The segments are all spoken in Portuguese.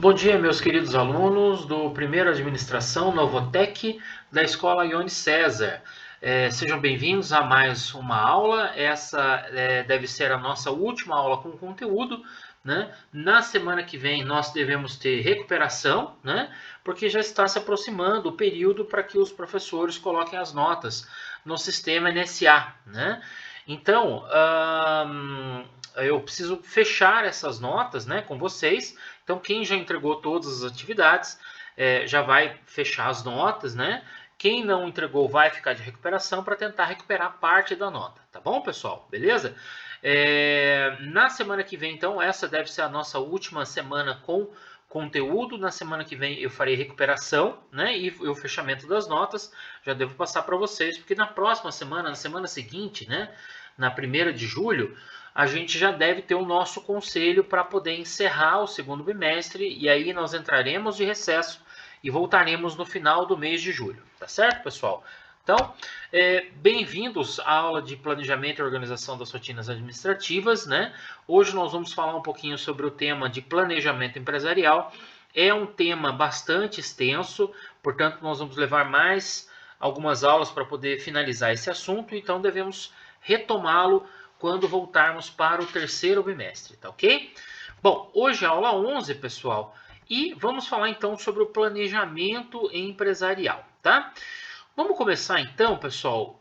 Bom dia, meus queridos alunos do primeiro Administração Novotec da Escola Ione César. Sejam bem-vindos a mais uma aula. Essa deve ser a nossa última aula com conteúdo, né? Na semana que vem nós devemos ter recuperação, né? Porque já está se aproximando o período para que os professores coloquem as notas no sistema NSA, né? Então, eu preciso fechar essas notas, né, com vocês. Então, quem já entregou todas as atividades já vai fechar as notas, né? Quem não entregou vai ficar de recuperação para tentar recuperar parte da nota, tá bom, pessoal? Beleza? Na semana que vem, então, essa deve ser a nossa última semana com conteúdo. Na semana que vem eu farei recuperação, né? E o fechamento das notas. Já devo passar para vocês, porque na próxima semana, na semana seguinte, né? Na 1ª de julho, a gente já deve ter o nosso conselho para poder encerrar o segundo bimestre e aí nós entraremos de recesso e voltaremos no final do mês de julho, tá certo, pessoal? Então, bem-vindos à aula de planejamento e organização das rotinas administrativas, né? Hoje nós vamos falar um pouquinho sobre o tema de planejamento empresarial. É um tema bastante extenso, portanto nós vamos levar mais algumas aulas para poder finalizar esse assunto, então devemos retomá-lo quando voltarmos para o 3º bimestre, tá ok? Bom, hoje é a aula 11, pessoal, e vamos falar então sobre o planejamento empresarial, tá? Vamos começar então, pessoal,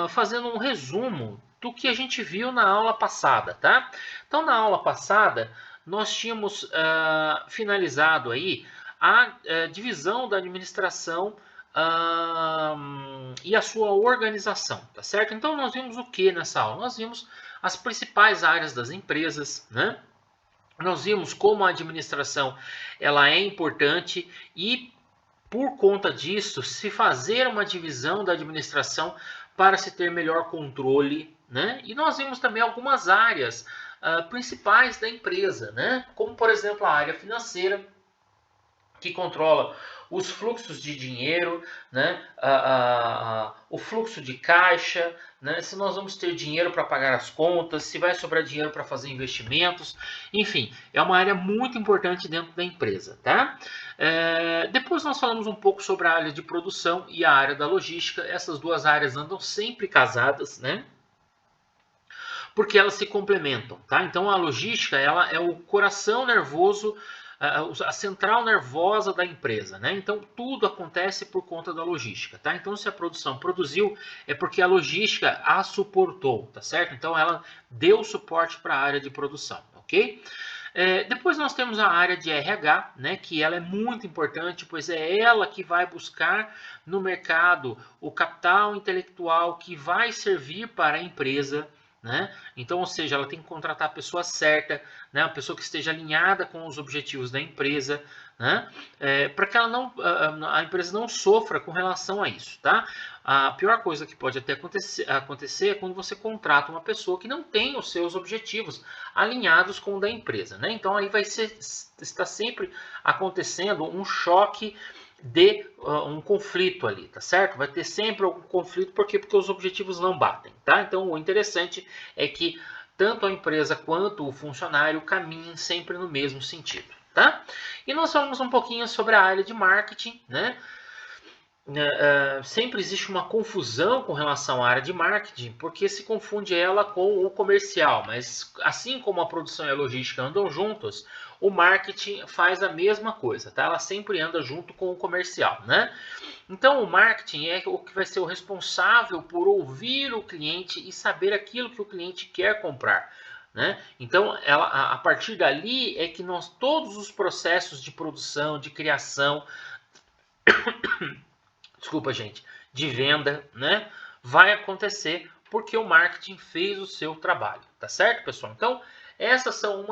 fazendo um resumo do que a gente viu na aula passada, tá? Então, na aula passada, nós tínhamos finalizado aí a divisão da administração e a sua organização, tá certo? Então, nós vimos o que nessa aula? Nós vimos as principais áreas das empresas, né? Nós vimos como a administração ela é importante e por conta disso, se fazer uma divisão da administração para se ter melhor controle, né? E nós vimos também algumas áreas principais da empresa, né? Como por exemplo a área financeira, que controla os fluxos de dinheiro, né? O fluxo de caixa, né? Se nós vamos ter dinheiro para pagar as contas, se vai sobrar dinheiro para fazer investimentos, enfim, é uma área muito importante dentro da empresa, tá? Depois nós falamos um pouco sobre a área de produção e a área da logística. Essas duas áreas andam sempre casadas, né? Porque elas se complementam, tá? Então a logística ela é o coração nervoso, a central nervosa da empresa, né? Então tudo acontece por conta da logística, tá? Então se a produção produziu é porque a logística a suportou, tá certo? Então ela deu suporte para a área de produção, ok? Depois nós temos a área de RH, né, que ela é muito importante, pois é ela que vai buscar no mercado o capital intelectual que vai servir para a empresa, né? Então, ou seja, ela tem que contratar a pessoa certa, né? A pessoa que esteja alinhada com os objetivos da empresa, né? Para que ela não, a empresa não sofra com relação a isso, tá? A pior coisa que pode até acontecer é quando você contrata uma pessoa que não tem os seus objetivos alinhados com o da empresa, né? Então aí está sempre acontecendo um choque de um conflito ali, tá certo? Vai ter sempre algum conflito, por quê? Porque os objetivos não batem, tá? Então o interessante é que tanto a empresa quanto o funcionário caminhem sempre no mesmo sentido, tá? E nós falamos um pouquinho sobre a área de marketing, né? Sempre existe uma confusão com relação à área de marketing, porque se confunde ela com o comercial, mas assim como a produção e a logística andam juntos, o marketing faz a mesma coisa, tá? Ela sempre anda junto com o comercial, né? Então o marketing é o que vai ser o responsável por ouvir o cliente e saber aquilo que o cliente quer comprar, né? Então a partir dali é que nós todos os processos de produção, de criação, desculpa, gente, de venda, né? Vai acontecer porque o marketing fez o seu trabalho, tá certo, pessoal? Então, essas são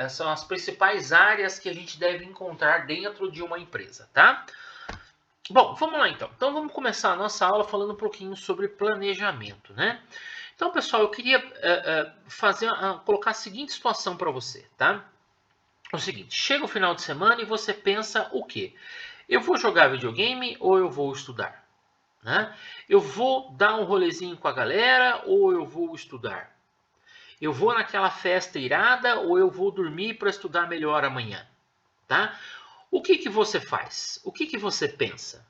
são as principais áreas que a gente deve encontrar dentro de uma empresa, tá? Bom, vamos lá então. Então, vamos começar a nossa aula falando um pouquinho sobre planejamento, né? Então, pessoal, eu queria colocar a seguinte situação para você, tá? É o seguinte, chega o final de semana e você pensa o quê? Eu vou jogar videogame ou eu vou estudar? Né? Eu vou dar um rolezinho com a galera ou eu vou estudar? Eu vou naquela festa irada ou eu vou dormir para estudar melhor amanhã? tá? O que que você faz? O que que você pensa,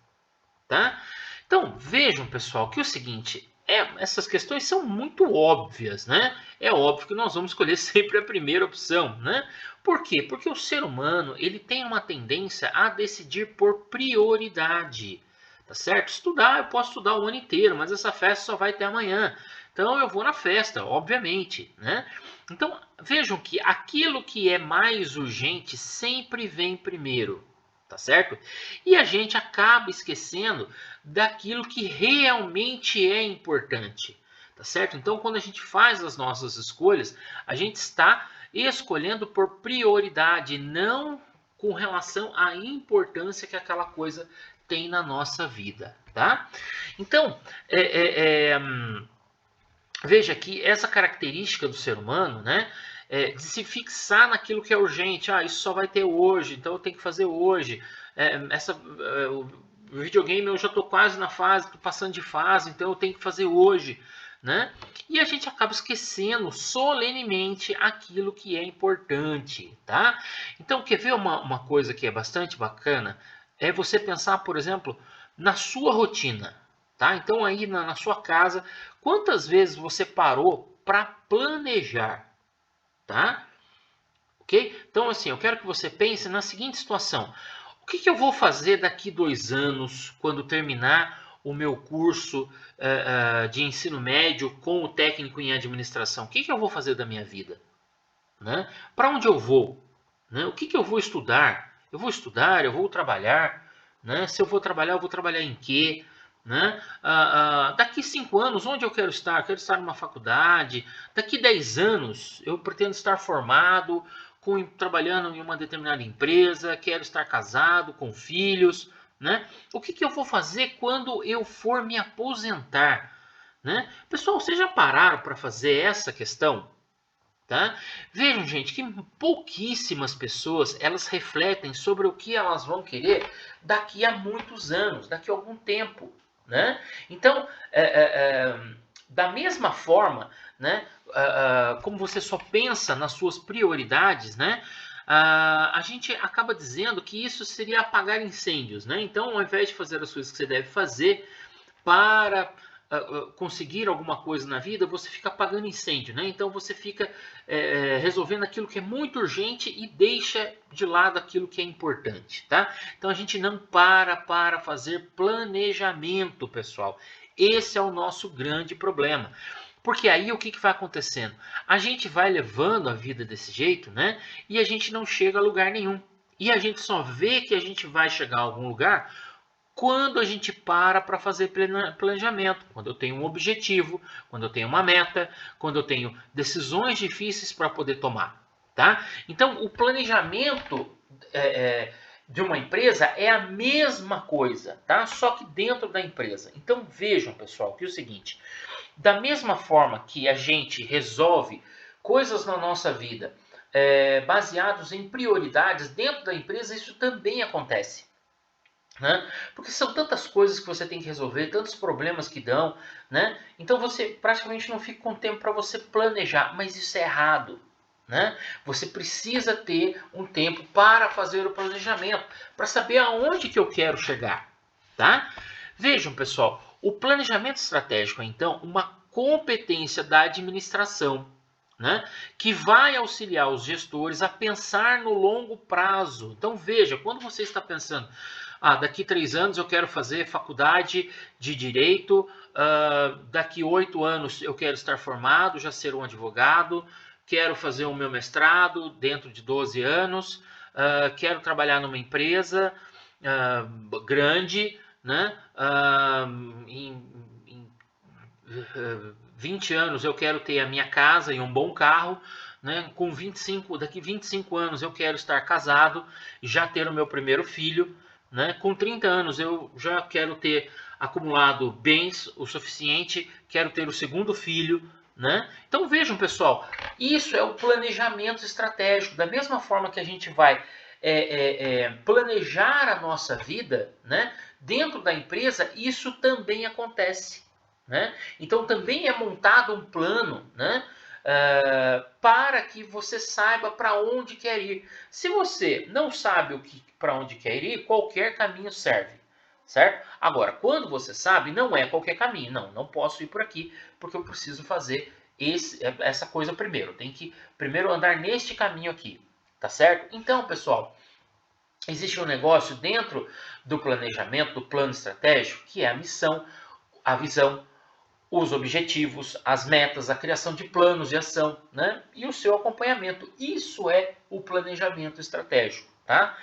tá? Então, vejam, pessoal, que é o seguinte, essas questões são muito óbvias, né? É óbvio que nós vamos escolher sempre a primeira opção, né? Por quê? Porque o ser humano, ele tem uma tendência a decidir por prioridade, tá certo? Estudar, eu posso estudar o ano inteiro, mas essa festa só vai ter amanhã. Então eu vou na festa, obviamente, né? Então, vejam que aquilo que é mais urgente sempre vem primeiro, tá certo? E a gente acaba esquecendo daquilo que realmente é importante, tá certo? Então, quando a gente faz as nossas escolhas, a gente está escolhendo por prioridade, não com relação à importância que aquela coisa tem na nossa vida, tá? Então, veja que essa característica do ser humano, né, de se fixar naquilo que é urgente, isso só vai ter hoje, então eu tenho que fazer hoje. O videogame eu já estou quase na fase, estou passando de fase, então eu tenho que fazer hoje, né? E a gente acaba esquecendo solenemente aquilo que é importante, tá? Então, quer ver uma coisa que é bastante bacana? É você pensar, por exemplo, na sua rotina, tá? Então aí na sua casa, quantas vezes você parou para planejar, tá? Ok? Então assim, eu quero que você pense na seguinte situação: o que eu vou fazer daqui 2 anos, quando terminar o meu curso de ensino médio com o técnico em administração? O que eu vou fazer da minha vida? Né? Para onde eu vou? Né? O que eu vou estudar? Eu vou estudar, eu vou trabalhar. Né? Se eu vou trabalhar em quê? Né? Daqui 5 anos, onde eu quero estar? Eu quero estar numa faculdade. Daqui 10 anos, eu pretendo estar formado, trabalhando em uma determinada empresa, quero estar casado, com filhos. Né? O que eu vou fazer quando eu for me aposentar? Né? Pessoal, vocês já pararam para fazer essa questão? Tá? Vejam, gente, que pouquíssimas pessoas elas refletem sobre o que elas vão querer daqui a muitos anos, daqui a algum tempo, né? Então, da mesma forma, né, como você só pensa nas suas prioridades, né, a gente acaba dizendo que isso seria apagar incêndios, né? Então, ao invés de fazer as coisas que você deve fazer para conseguir alguma coisa na vida, você fica apagando incêndio, né? Então você fica resolvendo aquilo que é muito urgente e deixa de lado aquilo que é importante, tá? Então a gente não para fazer planejamento, pessoal. Esse é o nosso grande problema. Porque aí o que vai acontecendo? A gente vai levando a vida desse jeito, né? E a gente não chega a lugar nenhum. E a gente só vê que a gente vai chegar a algum lugar quando a gente para fazer planejamento, quando eu tenho um objetivo, quando eu tenho uma meta, quando eu tenho decisões difíceis para poder tomar, tá? Então, o planejamento de uma empresa é a mesma coisa, tá? Só que dentro da empresa. Então, vejam, pessoal, que é o seguinte: da mesma forma que a gente resolve coisas na nossa vida baseados em prioridades dentro da empresa, isso também acontece. Né? Porque são tantas coisas que você tem que resolver, tantos problemas que dão, né? Então você praticamente não fica com tempo para você planejar, mas isso é errado, né? Você precisa ter um tempo para fazer o planejamento, para saber aonde que eu quero chegar, tá? Vejam, pessoal, o planejamento estratégico é então uma competência da administração, né, que vai auxiliar os gestores a pensar no longo prazo. Então veja, quando você está pensando, daqui 3 anos eu quero fazer faculdade de Direito, daqui 8 anos eu quero estar formado, já ser um advogado, quero fazer o meu mestrado dentro de 12 anos, quero trabalhar numa empresa grande, né, em 20 anos eu quero ter a minha casa e um bom carro, né? Daqui 25 anos eu quero estar casado, já ter o meu primeiro filho, né? Com 30 anos eu já quero ter acumulado bens o suficiente, quero ter o segundo filho, né? Então vejam, pessoal, isso é o planejamento estratégico. Da mesma forma que a gente vai planejar a nossa vida, né? Dentro da empresa, isso também acontece. Né? Então também é montado um plano, né? para que você saiba para onde quer ir. Se você não sabe para onde quer ir, qualquer caminho serve, certo? Agora, quando você sabe, não é qualquer caminho. Não posso ir por aqui, porque eu preciso fazer essa coisa primeiro. Tem que primeiro andar neste caminho aqui, tá certo? Então, pessoal, existe um negócio dentro do planejamento, do plano estratégico, que é a missão, a visão, os objetivos, as metas, a criação de planos de ação, né? E o seu acompanhamento. Isso é o planejamento estratégico, tá?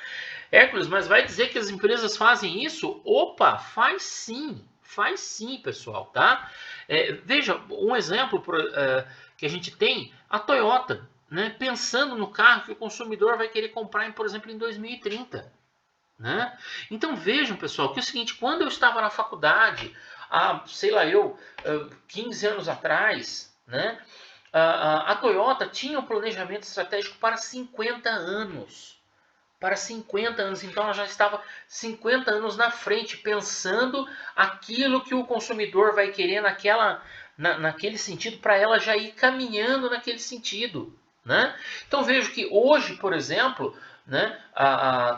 Hércules, mas vai dizer que as empresas fazem isso? Opa, faz sim, pessoal, tá? Veja, um exemplo que a gente tem, a Toyota, né? Pensando no carro que o consumidor vai querer comprar, por exemplo, em 2030. Né? Então vejam, pessoal, que é o seguinte, quando eu estava na faculdade, sei lá 15 anos atrás, né, a Toyota tinha um planejamento estratégico para 50 anos. Para 50 anos, então ela já estava 50 anos na frente, pensando aquilo que o consumidor vai querer naquele sentido, para ela já ir caminhando naquele sentido. Né? Então vejo que hoje, por exemplo, né,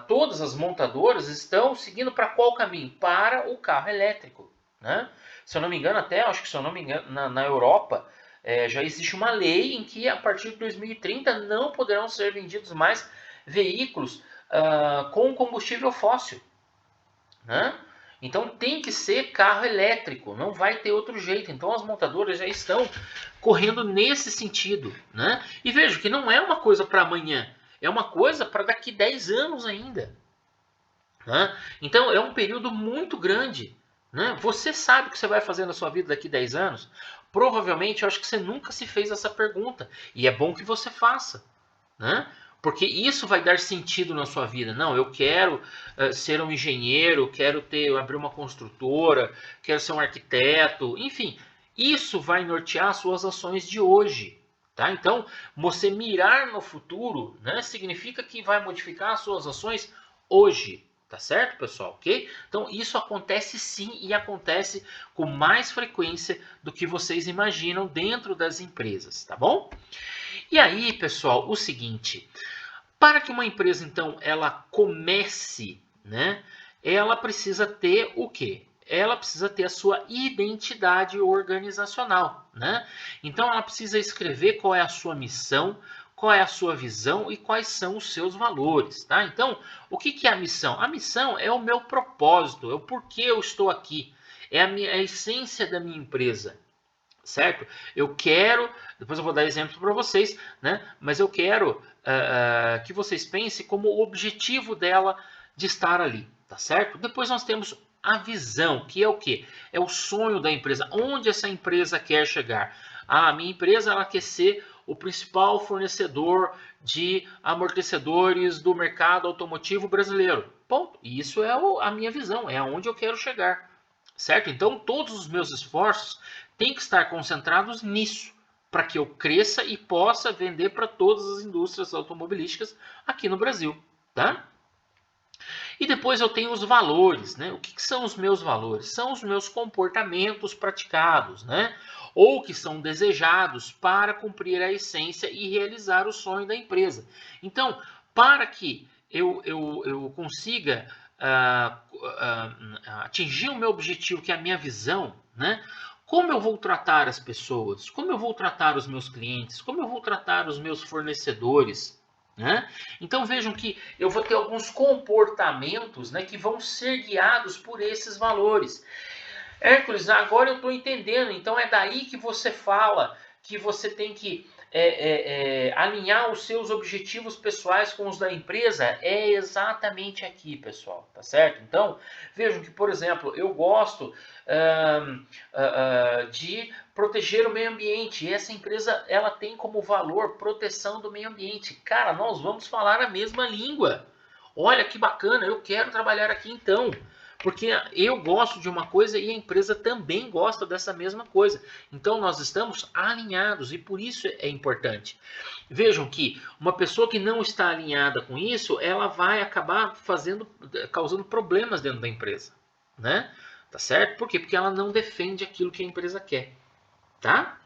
todas as montadoras estão seguindo para qual caminho? Para o carro elétrico. Né? Se eu não me engano, acho que se eu não me engano, na Europa já existe uma lei em que a partir de 2030 não poderão ser vendidos mais veículos com combustível fóssil. Né? Então tem que ser carro elétrico, não vai ter outro jeito. Então as montadoras já estão correndo nesse sentido. Né? E vejo que não é uma coisa para amanhã, é uma coisa para daqui 10 anos ainda. Né? Então é um período muito grande. Né? Você sabe o que você vai fazer na sua vida daqui 10 anos? Provavelmente eu acho que você nunca se fez essa pergunta. E é bom que você faça. Né? Porque isso vai dar sentido na sua vida. Não, eu quero ser um engenheiro, quero abrir uma construtora, quero ser um arquiteto, enfim, isso vai nortear suas ações de hoje. Tá? Então, você mirar no futuro, né, significa que vai modificar as suas ações hoje. Tá certo, pessoal? Ok? Então, isso acontece sim e acontece com mais frequência do que vocês imaginam dentro das empresas, tá bom? E aí, pessoal, o seguinte, para que uma empresa, então, ela comece, né, ela precisa ter o quê? Ela precisa ter a sua identidade organizacional, né? Então, ela precisa escrever qual é a sua missão, qual é a sua visão e quais são os seus valores, tá? Então, o que é a missão? A missão é o meu propósito, é o porquê eu estou aqui, é a essência da minha empresa. Certo? Eu quero, depois eu vou dar exemplos para vocês, né? Mas eu quero que vocês pensem como o objetivo dela de estar ali, tá certo? Depois nós temos a visão, que é o quê? É o sonho da empresa, onde essa empresa quer chegar. A minha empresa ela quer ser o principal fornecedor de amortecedores do mercado automotivo brasileiro. Ponto. E isso é a minha visão, é aonde eu quero chegar. Certo? Então, todos os meus esforços têm que estar concentrados nisso, para que eu cresça e possa vender para todas as indústrias automobilísticas aqui no Brasil. Tá? E depois eu tenho os valores. Né? O que são os meus valores? São os meus comportamentos praticados, né? Ou que são desejados para cumprir a essência e realizar o sonho da empresa. Então, para que eu consiga atingir o meu objetivo, que é a minha visão, né? Como eu vou tratar as pessoas? Como eu vou tratar os meus clientes? Como eu vou tratar os meus fornecedores? Né? Então vejam que eu vou ter alguns comportamentos, né, que vão ser guiados por esses valores. Hércules, agora eu estou entendendo. Então é daí que você fala que você tem que alinhar os seus objetivos pessoais com os da empresa. É exatamente aqui, pessoal, tá certo? Então vejam que, por exemplo, eu gosto de proteger o meio ambiente. E essa empresa ela tem como valor proteção do meio ambiente. Cara, nós vamos falar a mesma língua. Olha que bacana, eu quero trabalhar aqui então. Porque eu gosto de uma coisa e a empresa também gosta dessa mesma coisa. Então nós estamos alinhados e por isso é importante. Vejam que uma pessoa que não está alinhada com isso, ela vai acabar causando problemas dentro da empresa. Né? Tá certo? Por quê? Porque ela não defende aquilo que a empresa quer. Tá?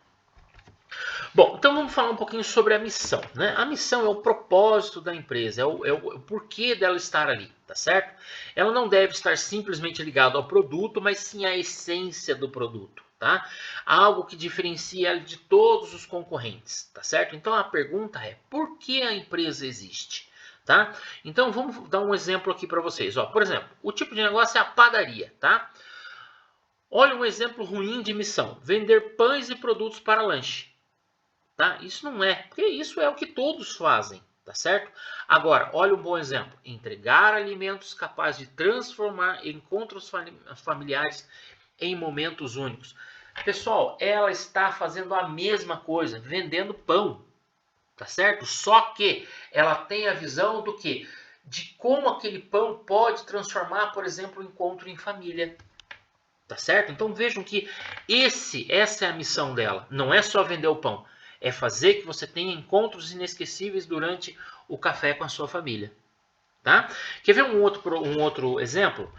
Bom, então vamos falar um pouquinho sobre a missão, né? A missão é o propósito da empresa, é o porquê dela estar ali, tá certo? Ela não deve estar simplesmente ligada ao produto, mas sim à essência do produto, tá? Algo que diferencia ela de todos os concorrentes, tá certo? Então a pergunta é, por que a empresa existe? Tá? Então vamos dar um exemplo aqui para vocês. Ó, por exemplo, o tipo de negócio é a padaria, tá? Olha um exemplo ruim de missão: vender pães e produtos para lanche. Tá? Isso não é, porque isso é o que todos fazem, tá certo? Agora, olha um bom exemplo: entregar alimentos capazes de transformar encontros familiares em momentos únicos. Pessoal, ela está fazendo a mesma coisa, vendendo pão, tá certo? Só que ela tem a visão do que? De como aquele pão pode transformar, por exemplo, o encontro em família. Tá certo? Então vejam que essa é a missão dela. Não é só vender o pão. É fazer que você tenha encontros inesquecíveis durante o café com a sua família. Tá? Quer ver um outro exemplo?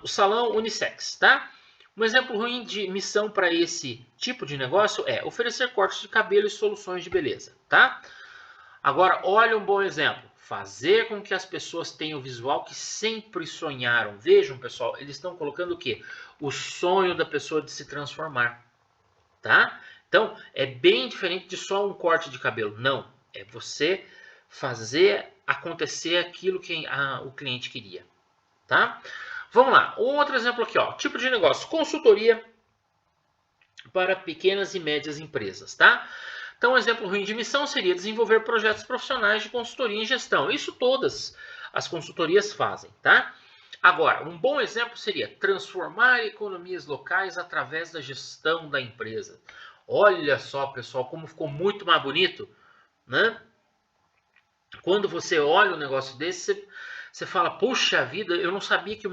O salão unissex. Tá? Um exemplo ruim de missão para esse tipo de negócio é oferecer cortes de cabelo e soluções de beleza. Tá? Agora, olha um bom exemplo. Fazer com que as pessoas tenham o visual que sempre sonharam. Vejam, pessoal, eles estão colocando o quê? O sonho da pessoa de se transformar, tá? Então, é bem diferente de só um corte de cabelo. Não, é você fazer acontecer aquilo que o cliente queria, tá? Vamos lá, outro exemplo aqui, ó. Tipo de negócio, consultoria para pequenas e médias empresas, tá? Então, um exemplo ruim de missão seria desenvolver projetos profissionais de consultoria em gestão. Isso todas as consultorias fazem, tá? Agora, um bom exemplo seria transformar economias locais através da gestão da empresa. Olha só, pessoal, como ficou muito mais bonito, né? Quando você olha um negócio desse, você fala, puxa vida, eu não sabia que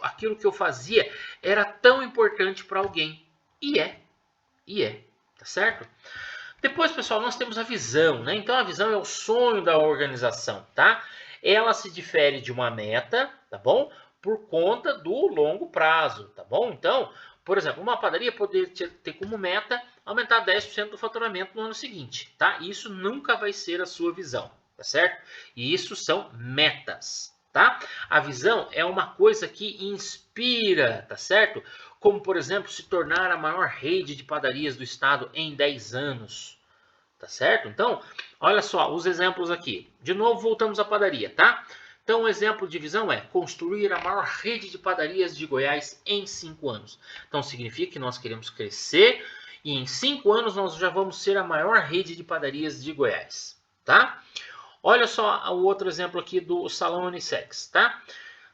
aquilo que eu fazia era tão importante para alguém. E é, tá certo? Depois, pessoal, nós temos a visão, né? Então a visão é o sonho da organização, tá? Ela se difere de uma meta, tá bom? Por conta do longo prazo, tá bom? Então, por exemplo, uma padaria poderia ter como meta aumentar 10% do faturamento no ano seguinte, tá? Isso nunca vai ser a sua visão, tá certo? E isso são metas, tá? A visão é uma coisa que inspira, tá certo? Como, por exemplo, se tornar a maior rede de padarias do estado em 10 anos. Tá certo? Então, olha só os exemplos aqui. De novo, voltamos à padaria, tá? Então, um exemplo de visão é construir a maior rede de padarias de Goiás em 5 anos. Então, significa que nós queremos crescer e em 5 anos nós já vamos ser a maior rede de padarias de Goiás, tá? Olha só o outro exemplo aqui do Salão Unissex, tá?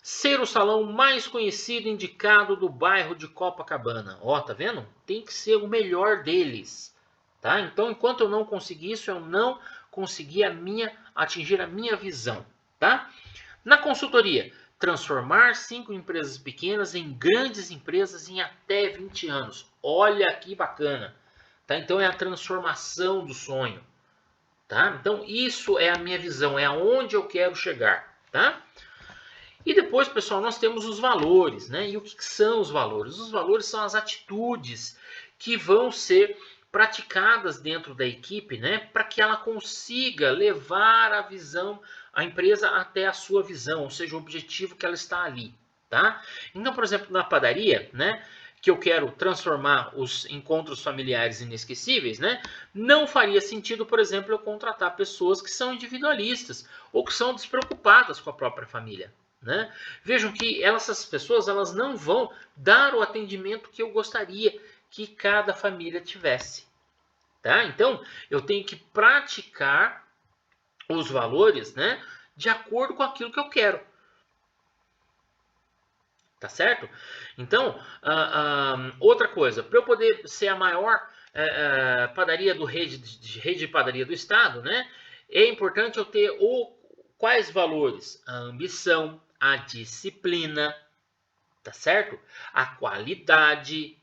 Ser o salão mais conhecido e indicado do bairro de Copacabana. Ó, tá vendo? Tem que ser o melhor deles, tá? Então, enquanto eu não conseguir isso, eu não consegui atingir a minha visão, tá? Na consultoria, transformar 5 empresas pequenas em grandes empresas em até 20 anos. Olha que bacana, tá? Então é a transformação do sonho, tá? Então isso é a minha visão, é aonde eu quero chegar, tá? E depois, pessoal, nós temos os valores, né? E o que são os valores? Os valores são as atitudes que vão ser praticadas dentro da equipe, né? Para que ela consiga levar a visão, a empresa até a sua visão, ou seja, o objetivo que ela está ali, tá? Então, por exemplo, na padaria, né? Que eu quero transformar os encontros familiares inesquecíveis, né? Não faria sentido, por exemplo, eu contratar pessoas que são individualistas ou que são despreocupadas com a própria família. Né? Vejam que essas pessoas elas não vão dar o atendimento que eu gostaria que cada família tivesse. Tá? Então, eu tenho que praticar os valores, né, de acordo com aquilo que eu quero. Tá certo? Então, outra coisa, para eu poder ser a maior padaria rede de padaria do estado, né, é importante eu ter quais valores? A ambição, a disciplina, tá certo? A qualidade,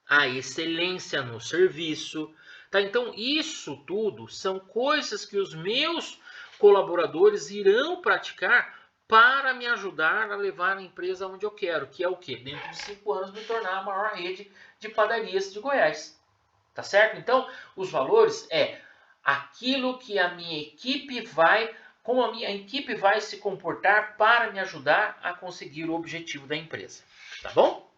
a excelência no serviço, tá? Então, isso tudo são coisas que os meus colaboradores irão praticar para me ajudar a levar a empresa onde eu quero, que é o quê? Dentro de 5 anos me tornar a maior rede de padarias de Goiás. tá certo? Então, os valores é aquilo que a minha equipe vai, como a minha equipe vai se comportar para me ajudar a conseguir o objetivo da empresa, tá bom?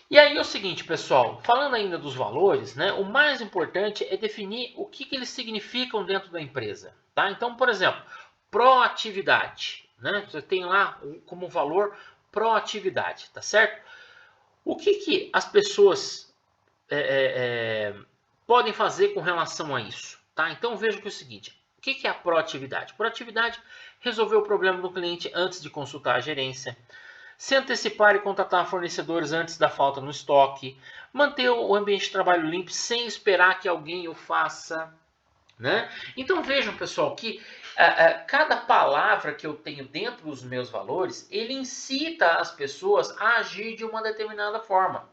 E aí é o seguinte, pessoal, falando ainda dos valores, né, o mais importante é definir o que eles significam dentro da empresa, tá? Então, por exemplo, proatividade, né? Você tem lá como valor proatividade, tá certo? O que as pessoas podem fazer com relação a isso, tá? Então veja que é o seguinte, o que é a proatividade? Proatividade, resolver o problema do cliente antes de consultar a gerência, se antecipar e contratar fornecedores antes da falta no estoque, manter o ambiente de trabalho limpo sem esperar que alguém o faça, né? Então vejam, pessoal, que cada palavra que eu tenho dentro dos meus valores, ele incita as pessoas a agir de uma determinada forma,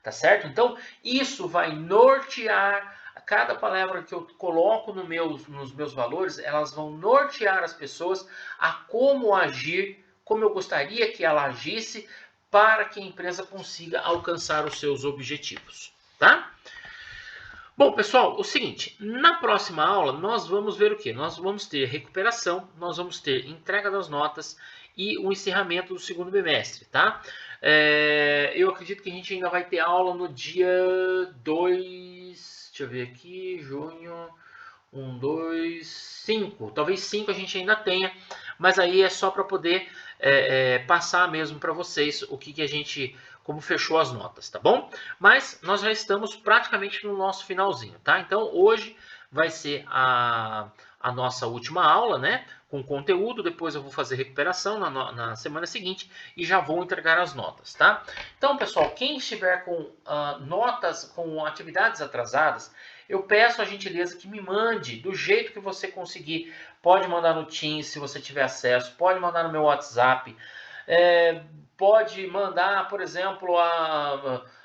tá certo? Então isso vai nortear cada palavra que eu coloco nos meus valores, elas vão nortear as pessoas a como agir, como eu gostaria que ela agisse para que a empresa consiga alcançar os seus objetivos, tá? Bom, pessoal, o seguinte, na próxima aula nós vamos ver o que? Nós vamos ter recuperação, nós vamos ter entrega das notas e o encerramento do segundo bimestre, tá? Eu acredito que a gente ainda vai ter aula no dia 2, deixa eu ver aqui, junho, 1, 2, 5, talvez 5 a gente ainda tenha, mas aí é só para poder passar mesmo para vocês o que a gente, como fechou as notas, tá bom? Mas nós já estamos praticamente no nosso finalzinho, tá? Então hoje vai ser a nossa última aula, né? Com conteúdo, depois eu vou fazer recuperação na semana seguinte e já vou entregar as notas, tá? Então, pessoal, quem estiver com notas, com atividades atrasadas, eu peço a gentileza que me mande do jeito que você conseguir. Pode mandar no Teams se você tiver acesso, pode mandar no meu WhatsApp, pode mandar, por exemplo,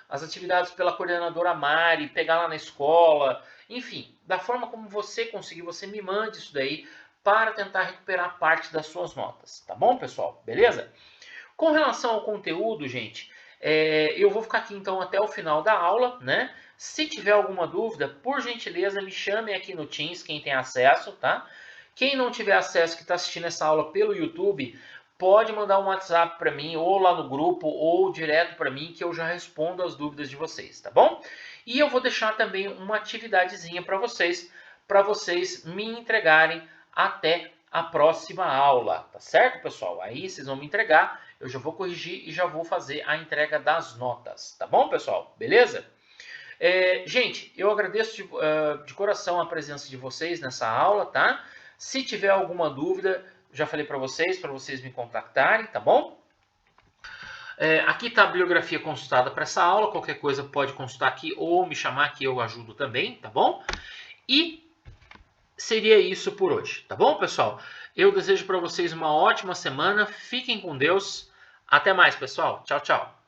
as atividades pela coordenadora Mari, pegar lá na escola, enfim, da forma como você conseguir, você me mande isso daí para tentar recuperar parte das suas notas, tá bom, pessoal? Beleza? Com relação ao conteúdo, gente, eu vou ficar aqui então até o final da aula, né? Se tiver alguma dúvida, por gentileza, me chamem aqui no Teams, quem tem acesso, tá? Quem não tiver acesso, que está assistindo essa aula pelo YouTube, pode mandar um WhatsApp para mim, ou lá no grupo, ou direto para mim, que eu já respondo as dúvidas de vocês, tá bom? E eu vou deixar também uma atividadezinha para vocês me entregarem até a próxima aula, tá certo, pessoal? Aí vocês vão me entregar, eu já vou corrigir e já vou fazer a entrega das notas, tá bom, pessoal? Beleza? Gente, eu agradeço de coração a presença de vocês nessa aula, tá? Se tiver alguma dúvida, já falei para vocês me contactarem, tá bom? Aqui está a bibliografia consultada para essa aula, qualquer coisa pode consultar aqui ou me chamar que eu ajudo também, tá bom? E seria isso por hoje, tá bom, pessoal? Eu desejo para vocês uma ótima semana, fiquem com Deus, até mais, pessoal, tchau, tchau.